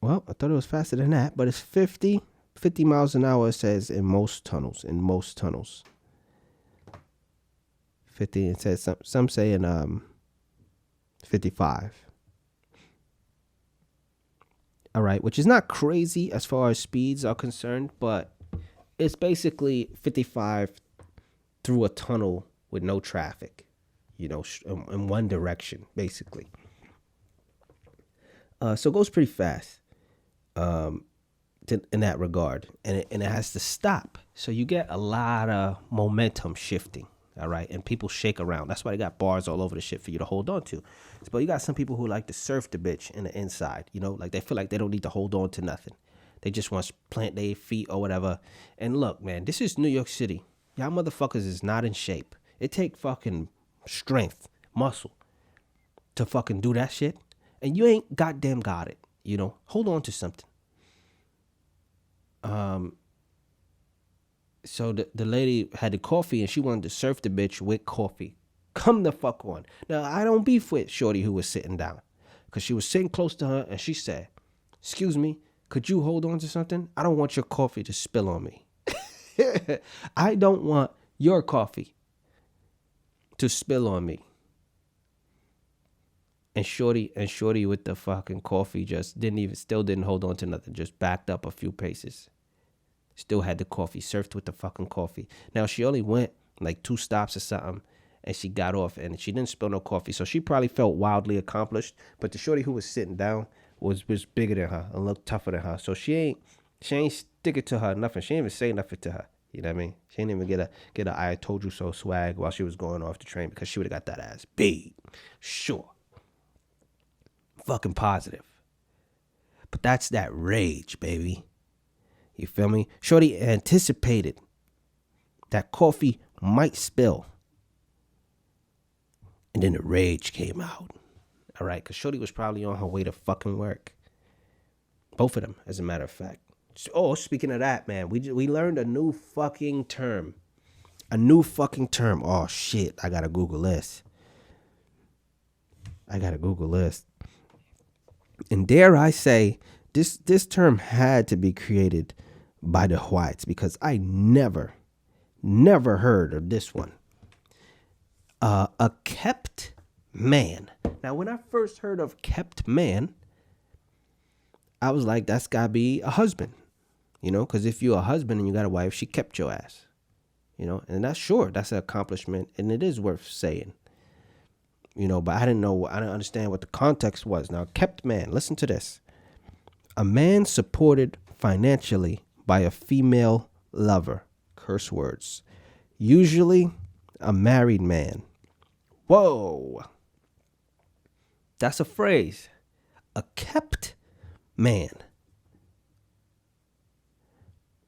Well, I thought it was faster than that, but it's 50 miles an hour, it says, in most tunnels. 50, it says, some say in 55. All right, which is not crazy as far as speeds are concerned, but it's basically 55 through a tunnel with no traffic, you know, in one direction, basically. So it goes pretty fast. In that regard, and it has to stop, so you get a lot of momentum shifting. All right, and people shake around. That's why they got bars all over the shit for you to hold on to. But you got some people who like to surf the bitch in the inside. You know, like they feel like they don't need to hold on to nothing. They just want to plant their feet or whatever. And look, man, this is New York City. Y'all motherfuckers is not in shape. It take fucking strength, muscle, to fucking do that shit, and you ain't goddamn got it. You know, hold on to something. So the lady had the coffee and she wanted to serve the bitch with coffee. Come the fuck on. Now, I don't beef with Shorty who was sitting down. Because she was sitting close to her and she said, "Excuse me, could you hold on to something? I don't want your coffee to spill on me." I don't want your coffee to spill on me. And Shorty with the fucking coffee still didn't hold on to nothing. Just backed up a few paces. Still had the coffee, surfed with the fucking coffee. Now, she only went like 2 stops or something, and she got off, and she didn't spill no coffee. So she probably felt wildly accomplished. But the Shorty who was sitting down was bigger than her and looked tougher than her. So she ain't stick it to her nothing. She didn't even say nothing to her. You know what I mean? She didn't even get a "I told you so" swag while she was going off the train, because she would have got that ass beat. Sure. Fucking positive. But that's that rage, baby. You feel me? Shorty anticipated that coffee might spill. And then the rage came out. All right? Because Shorty was probably on her way to fucking work. Both of them, as a matter of fact. Oh, speaking of that, man, we learned a new fucking term. A new fucking term. Oh, shit. I got to Google this. And dare I say, this term had to be created by the whites, because I never heard of this one. A kept man. Now, when I first heard of kept man, I was like, that's gotta be a husband, because if you're a husband and you got a wife, she kept your ass, and that's an accomplishment, and it is worth saying, but I didn't understand what the context was. Now, kept man, listen to this. A man supported financially by a female lover, curse words, usually a married man. Whoa. That's a phrase. A kept man.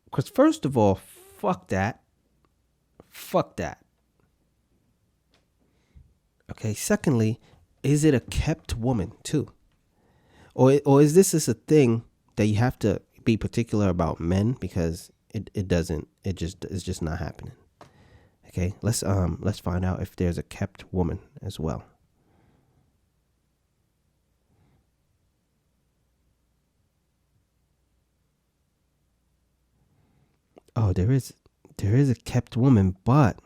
Because first of all, fuck that. Okay, secondly, is it a kept woman too? Or is this just a thing that you have to be particular about men, because it's just not happening. Okay, let's find out if there's a kept woman as well. Oh, there is a kept woman, but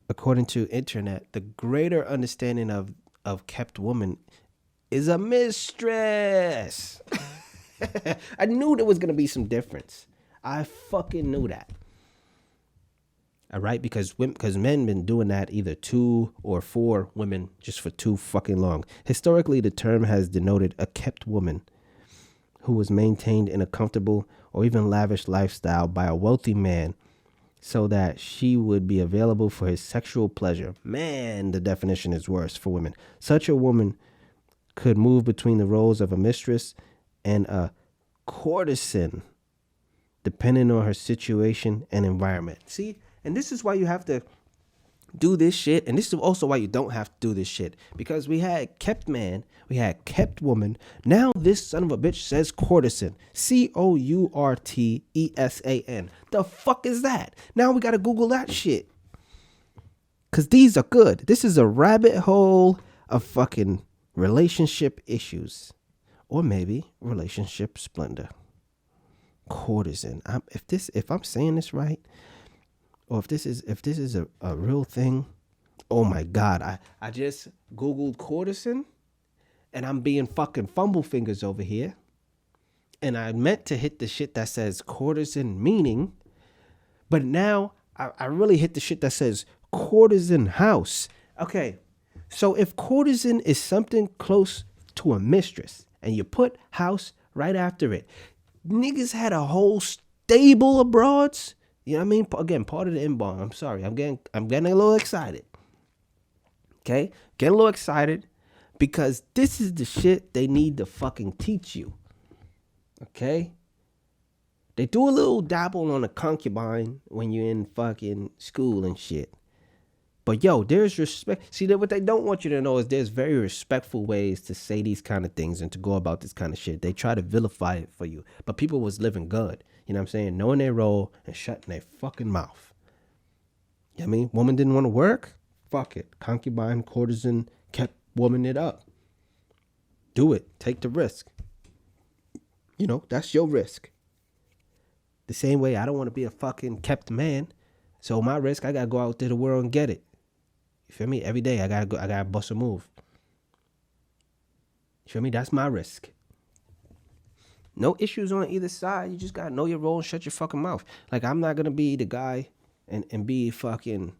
according to internet, the greater understanding of kept woman is a mistress. I knew there was going to be some difference. I fucking knew that. All right, because men been doing that either 2 or 4 women just for too fucking long. Historically, the term has denoted a kept woman who was maintained in a comfortable or even lavish lifestyle by a wealthy man so that she would be available for his sexual pleasure. Man, the definition is worse for women. Such a woman could move between the roles of a mistress and a courtesan, depending on her situation and environment. See? And this is why you have to do this shit. And this is also why you don't have to do this shit. Because we had kept man, we had kept woman. Now this son of a bitch says courtesan. Courtesan. The fuck is that? Now we gotta Google that shit. Because these are good. This is a rabbit hole of fucking relationship issues. Or maybe relationship splendor. Courtesan. If I'm saying this right, or if this is a real thing, oh my God, I just Googled courtesan and I'm being fucking fumble fingers over here. And I meant to hit the shit that says courtesan meaning, but now I really hit the shit that says courtesan house. Okay, so if courtesan is something close to a mistress and you put house right after it, niggas had a whole stable of broads. You know what I mean? Again, part of the inbound. I'm sorry. I'm getting a little excited. Okay? Getting a little excited because this is the shit they need to fucking teach you. Okay? They do a little dabble on a concubine when you're in fucking school and shit. But yo, there's respect. See, what they don't want you to know is there's very respectful ways to say these kind of things and to go about this kind of shit. They try to vilify it for you. But people was living good. You know what I'm saying? Knowing their role and shutting their fucking mouth. You know what I mean? Woman didn't want to work? Fuck it. Concubine, courtesan, kept woman it up. Do it. Take the risk. You know, that's your risk. The same way I don't want to be a fucking kept man. So my risk, I gotta go out to the world and get it. You feel me? Every day I gotta bust a move. You feel me? That's my risk. No issues on either side. You just gotta know your role and shut your fucking mouth. Like, I'm not gonna be the guy and be fucking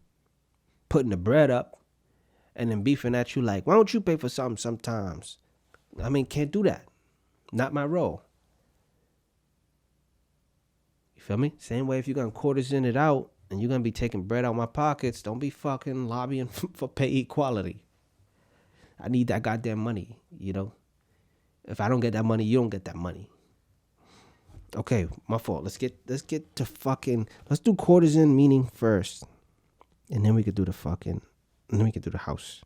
putting the bread up and then beefing at you like, why don't you pay for something sometimes? I mean, can't do that. Not my role. You feel me? Same way if you're gonna courtesan it out and you're gonna be taking bread out of my pockets, don't be fucking lobbying for pay equality. I need that goddamn money, you know? If I don't get that money, you don't get that money. Okay, my fault. Let's get to fucking, let's do courtesan meaning first. And then we could do the the house.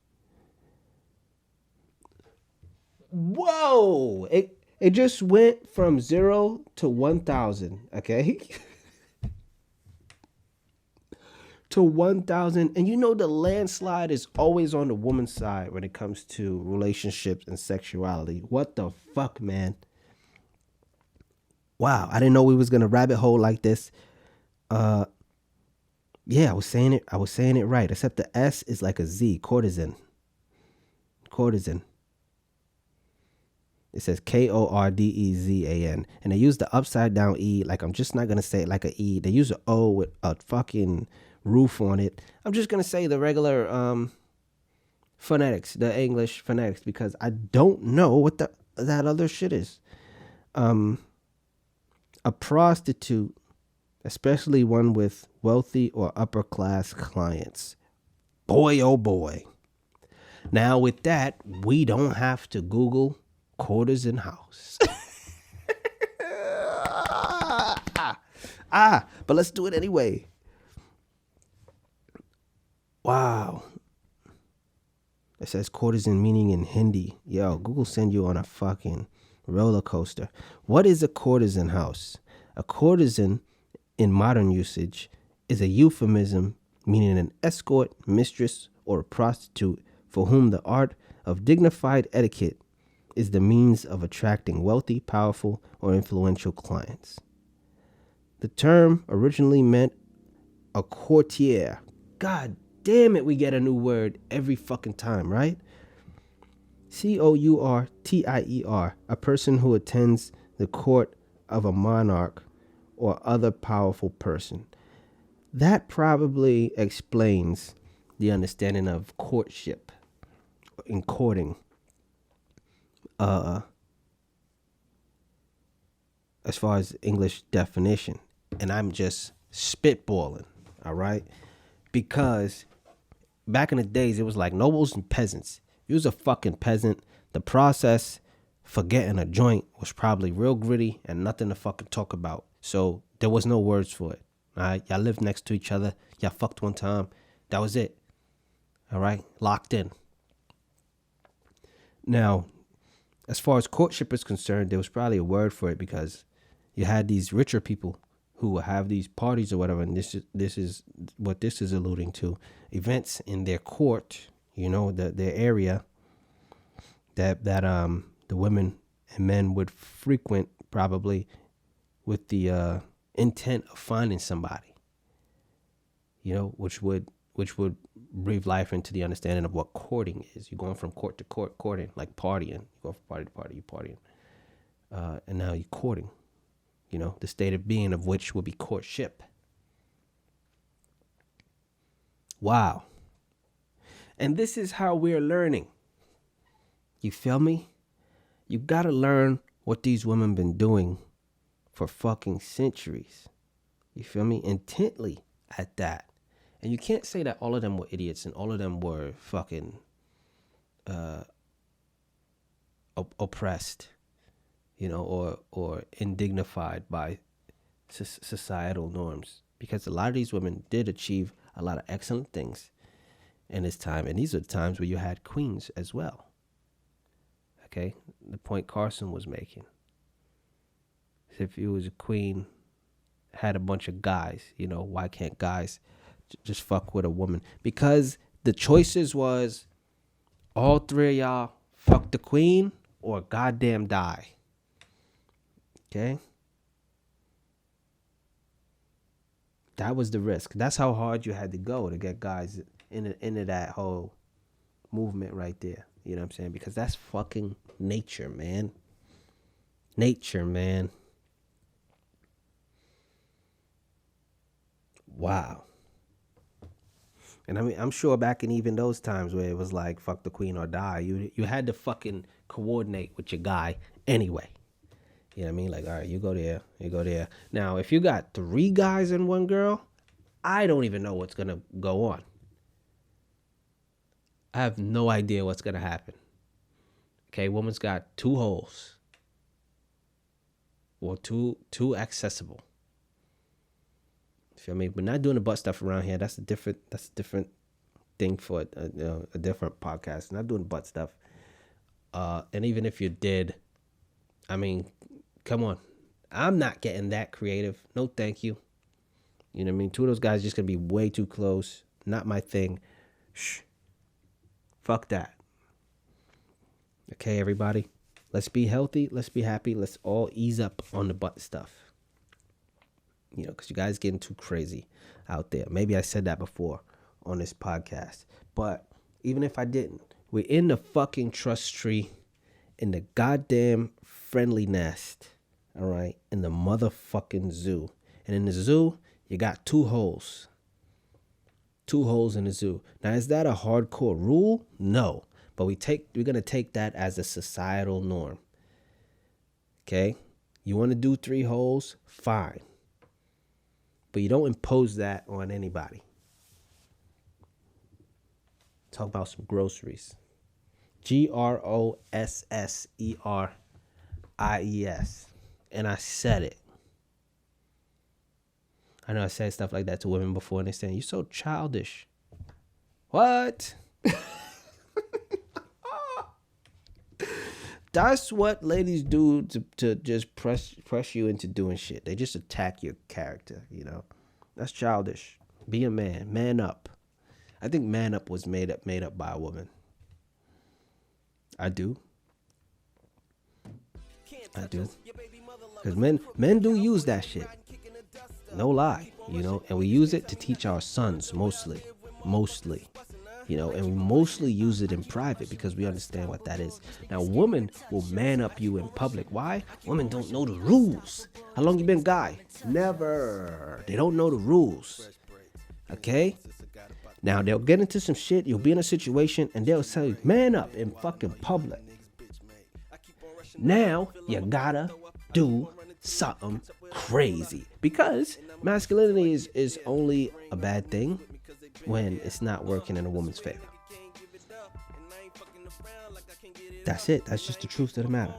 Whoa! It just went from 0 to 1,000, okay? To 1,000. And you know the landslide is always on the woman's side when it comes to relationships and sexuality. What the fuck, man? Wow, I didn't know we was gonna rabbit hole like this. Yeah, I was saying it right, except the S is like a Z, courtesan. Courtesan. It says Kordezan. And they use the upside down E, like I'm just not gonna say it like a E. They use an O with a fucking roof on it. I'm just gonna say the regular phonetics, the English phonetics, because I don't know what that other shit is. A prostitute, especially one with wealthy or upper class clients. Boy, oh boy. Now with that, we don't have to Google courtesan house. But let's do it anyway. Wow. It says courtesan meaning in Hindi. Yo, Google send you on a fucking roller coaster. What is a courtesan house? A courtesan, in modern usage, is a euphemism meaning an escort, mistress, or a prostitute for whom the art of dignified etiquette is the means of attracting wealthy, powerful, or influential clients. The term originally meant a courtier. God damn it, we get a new word every fucking time, right? Courtier, a person who attends the court of a monarch or other powerful person. That probably explains the understanding of courtship in courting. As far as English definition. And I'm just spitballing, all right? Because back in the days, it was like nobles and peasants. If you was a fucking peasant, the process for getting a joint was probably real gritty and nothing to fucking talk about. So there was no words for it. All right, y'all lived next to each other. Y'all fucked one time. That was it. All right, locked in. Now, as far as courtship is concerned, there was probably a word for it because you had these richer people who would have these parties or whatever, and this is what this is alluding to. Events in their court, you know, their area that the women and men would frequent, probably with the intent of finding somebody, you know, which would breathe life into the understanding of what courting is. You're going from court to court, courting, like partying. You go from party to party, you're partying. And now you're courting, you know, the state of being of which would be courtship. Wow. And this is how we're learning. You feel me? You gotta learn what these women been doing for fucking centuries. You feel me? Intently at that. And you can't say that all of them were idiots and all of them were fucking oppressed, you know, or indignified by societal norms. Because a lot of these women did achieve a lot of excellent things in this time. And these are the times where you had queens as well. Okay? The point Carson was making. If you was a queen, had a bunch of guys, why can't guys just fuck with a woman? Because the choices was all three of y'all fuck the queen or goddamn die. Okay? That was the risk. That's how hard you had to go to get guys into that whole movement right there. You know what I'm saying? Because that's fucking nature, man. Nature, man. Wow. And I mean, I'm sure back in even those times where it was like, fuck the queen or die, you had to fucking coordinate with your guy anyway. You know what I mean? Like, all right, you go there, you go there. Now, if you got 3 guys and 1 girl, I don't even know what's going to go on. I have no idea what's going to happen. Okay, woman's got 2 holes. Or two accessible. Feel me? We're not doing the butt stuff around here. That's a different thing for a different podcast. Not doing butt stuff. And even if you did, I mean, come on. I'm not getting that creative. No, thank you. You know what I mean? 2 of those guys just gonna be way too close. Not my thing. Shh. Fuck that. Okay, everybody. Let's be healthy. Let's be happy. Let's all ease up on the butt stuff. Because you guys getting too crazy out there. Maybe I said that before on this podcast. But even if I didn't, we're in the fucking trust tree, in the goddamn friendly nest, all right, in the motherfucking zoo. And in the zoo, you got 2 holes. 2 holes in the zoo. Now, is that a hardcore rule? No. But we're going to take that as a societal norm. Okay? You want to do 3 holes? Fine. But you don't impose that on anybody. Talk about some groceries. Grossseries. And I said it. I know I said stuff like that to women before, and they're saying, you're so childish. What? That's what ladies do to just press you into doing shit. They just attack your character, That's childish. Be a man. Man up. I think man up was made up by a woman. I do. Because men do use that shit. No lie, and we use it to teach our sons mostly. And we mostly use it in private because we understand what that is. Now, women will man up you in public. Why? Women don't know the rules. How long you been guy? Never. They don't know the rules. Okay? Now, they'll get into some shit. You'll be in a situation and they'll say, man up in fucking public. Now, you gotta do something crazy. Because masculinity is only a bad thing when it's not working in a woman's favor. That's it. That's just the truth of the matter.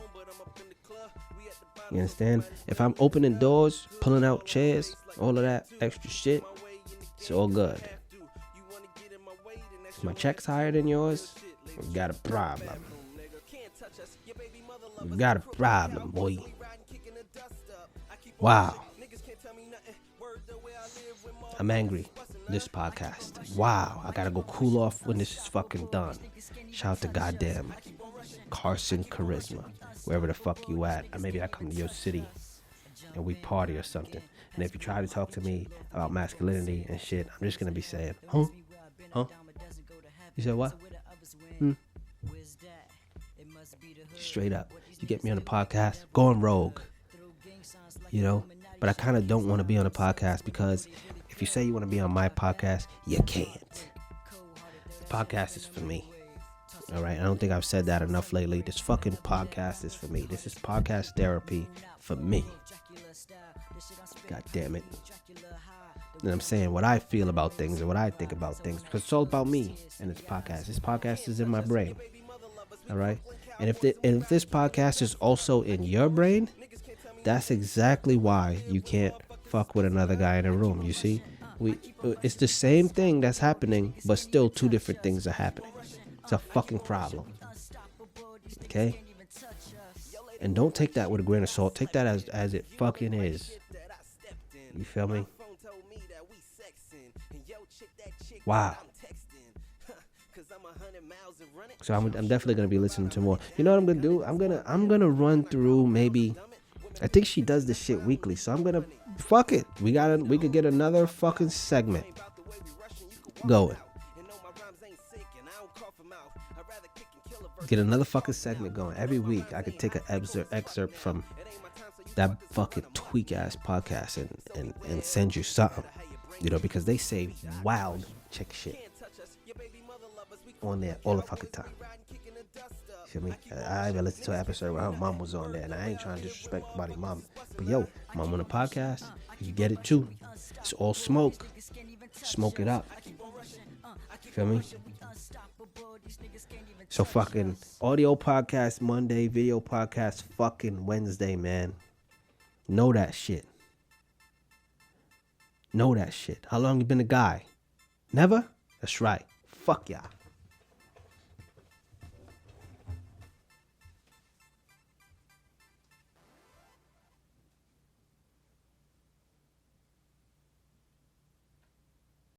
You understand? If I'm opening doors, pulling out chairs, all of that extra shit, it's all good. If my check's higher than yours, we've got a problem. We've got a problem, boy. Wow. I'm angry. This podcast. Wow. I gotta go cool off when this is fucking done. Shout out to goddamn Carson Charisma. Wherever the fuck you at. Or maybe I come to your city and we party or something. And if you try to talk to me about masculinity and shit, I'm just gonna be saying, huh? You said what? Straight up. You get me on the podcast, going rogue. But I kind of don't want to be on a podcast because if you say you want to be on my podcast, you can't. The podcast is for me. All right? I don't think I've said that enough lately. This fucking podcast is for me. This is podcast therapy for me. God damn it. And I'm saying what I feel about things and what I think about things because it's all about me and this podcast. This podcast is in my brain. All right? And if this podcast is also in your brain, that's exactly why you can't fuck with another guy in a room. You see? It's the same thing that's happening, but still two different things are happening. It's a fucking problem. Okay? And don't take that with a grain of salt. Take that as it fucking is. You feel me? Wow. So I'm definitely gonna be listening to more. You know what I'm gonna do? I'm gonna run through maybe. I think she does this shit weekly, so I'm gonna fuck it. We could get another fucking segment going. Get another fucking segment going every week. I could take an excerpt from that fucking tweak ass podcast and send you something, you know, because they say wild chick shit on there all the fucking time. Feel me? I even listened to an episode where her mom was on there, and I ain't trying to disrespect nobody's mom, but yo, mom on a podcast, you get it too. It's all smoke. Smoke it up. Feel me? So fucking audio podcast Monday, video podcast fucking Wednesday, man. Know that shit. Know that shit. How long you been a guy? Never? That's right. Fuck y'all.